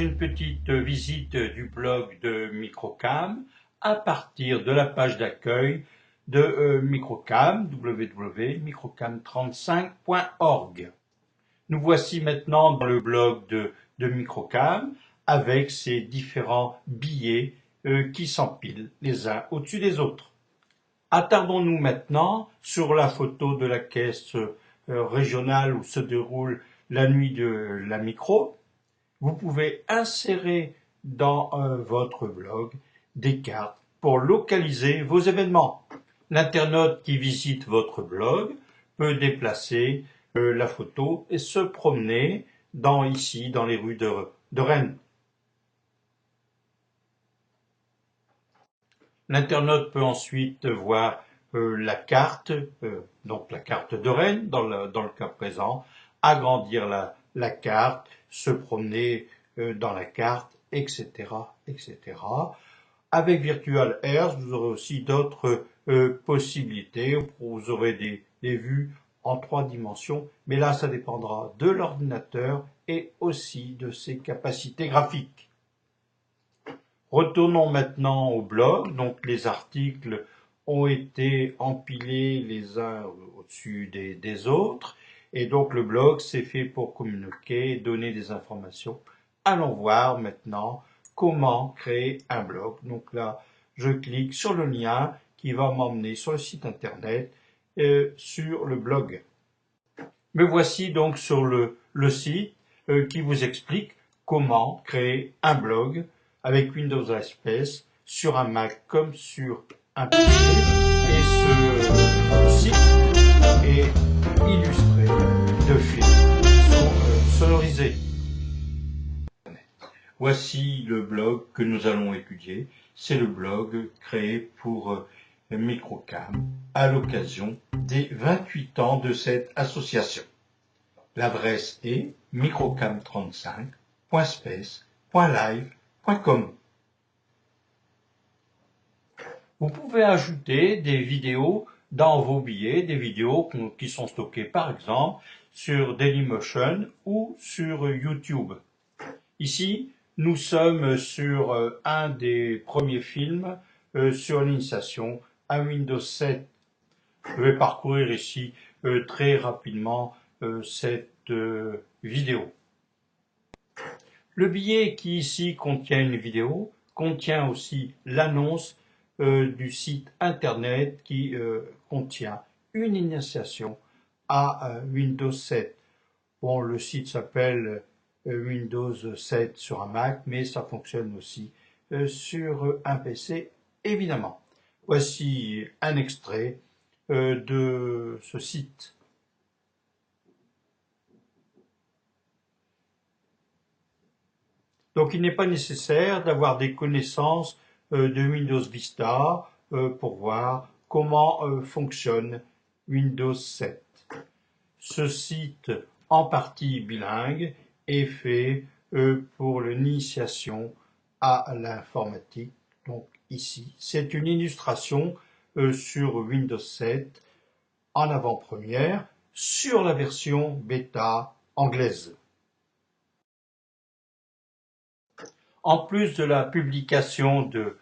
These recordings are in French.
une petite visite du blog de Microcam à partir de la page d'accueil de Microcam, www.microcam35.org. Nous voici maintenant dans le blog de Microcam avec ces différents billets qui s'empilent les uns au-dessus des autres. Attardons-nous maintenant sur la photo de la caisse régionale où se déroule la nuit de la micro. Vous pouvez insérer dans votre blog des cartes pour localiser vos événements. L'internaute qui visite votre blog peut déplacer la photo et se promener ici dans les rues de Rennes. L'internaute peut ensuite voir la carte, donc la carte de Rennes dans le cas présent, agrandir la carte, se promener dans la carte, etc., etc. Avec Virtual Earth, vous aurez aussi d'autres possibilités. Vous aurez des vues en 3 dimensions, mais là, ça dépendra de l'ordinateur et aussi de ses capacités graphiques. Retournons maintenant au blog. Donc, les articles ont été empilés les uns au-dessus des autres. Et donc, le blog, c'est fait pour communiquer, donner des informations. Allons voir maintenant comment créer un blog. Donc là, je clique sur le lien qui va m'emmener sur le site internet, sur le blog. Me voici donc sur le site qui vous explique comment créer un blog avec Windows SPS sur un Mac comme sur un PC. Et ce site est illustré de films sonorisés. Voici le blog que nous allons étudier. C'est le blog créé pour Microcam à l'occasion des 28 ans de cette association. L'adresse est microcam35.space.live.com. Vous pouvez ajouter des vidéos dans vos billets, des vidéos qui sont stockées par exemple sur Dailymotion ou sur YouTube. Ici, nous sommes sur un des premiers films sur l'initiation à Windows 7. Je vais parcourir ici très rapidement cette vidéo. Le billet qui ici contient une vidéo contient aussi l'annonce du site internet qui contient une initiation à Windows 7. Bon, le site s'appelle Windows 7 sur un Mac, mais ça fonctionne aussi sur un PC, évidemment. Voici un extrait de ce site. Donc, il n'est pas nécessaire d'avoir des connaissances de Windows Vista pour voir comment fonctionne Windows 7. Ce site, en partie bilingue, est fait pour l'initiation à l'informatique. Donc ici, c'est une illustration sur Windows 7 en avant-première sur la version bêta anglaise. En plus de la publication de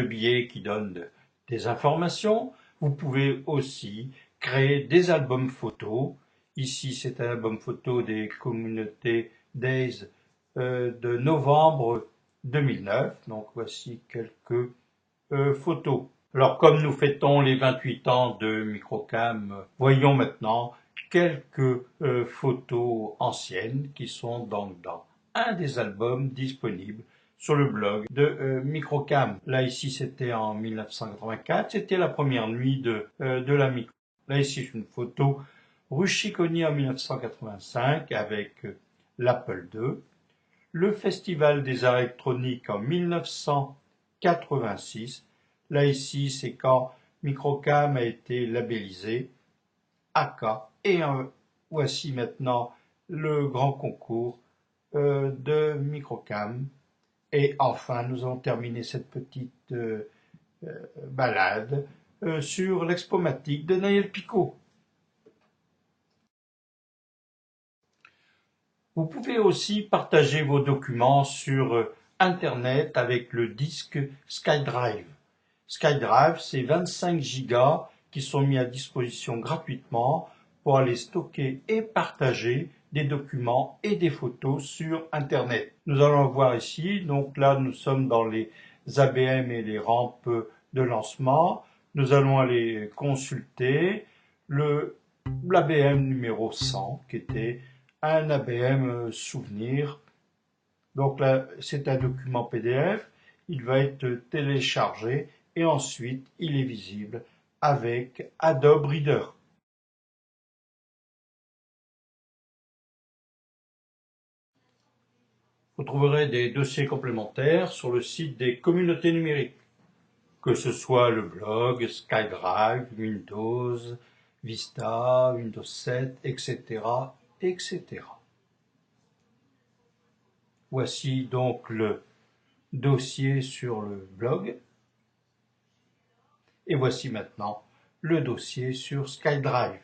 billets qui donnent des informations, vous pouvez aussi créer des albums photos. Ici, c'est un album photo des Communauté Days de novembre 2009. Donc, voici quelques photos. Alors, comme nous fêtons les 28 ans de Microcam, voyons maintenant quelques photos anciennes qui sont donc dans un des albums disponibles sur le blog de Microcam. Là, ici, c'était en 1984. C'était la première nuit de la micro. Là, ici, c'est une photo rue Chiconi en 1985 avec l'Apple II. Le Festival des Arts électroniques en 1986. Là, ici, c'est quand Microcam a été labellisé AK. Et voici maintenant le grand concours de Microcam. Et enfin, nous allons terminer cette petite balade sur l'expomatique de Naël Picot. Vous pouvez aussi partager vos documents sur Internet avec le disque SkyDrive. SkyDrive, c'est 25 gigas qui sont mis à disposition gratuitement pour aller stocker et partager des documents et des photos sur Internet. Nous allons voir ici, donc là nous sommes dans les ABM et les rampes de lancement. Nous allons aller consulter l'ABM numéro 100 qui était un ABM souvenir. Donc là, c'est un document PDF. Il va être téléchargé et ensuite il est visible avec Adobe Reader. Vous trouverez des dossiers complémentaires sur le site des communautés numériques, que ce soit le blog, SkyDrive, Windows, Vista, Windows 7, etc., etc. Voici donc le dossier sur le blog. Et voici maintenant le dossier sur SkyDrive.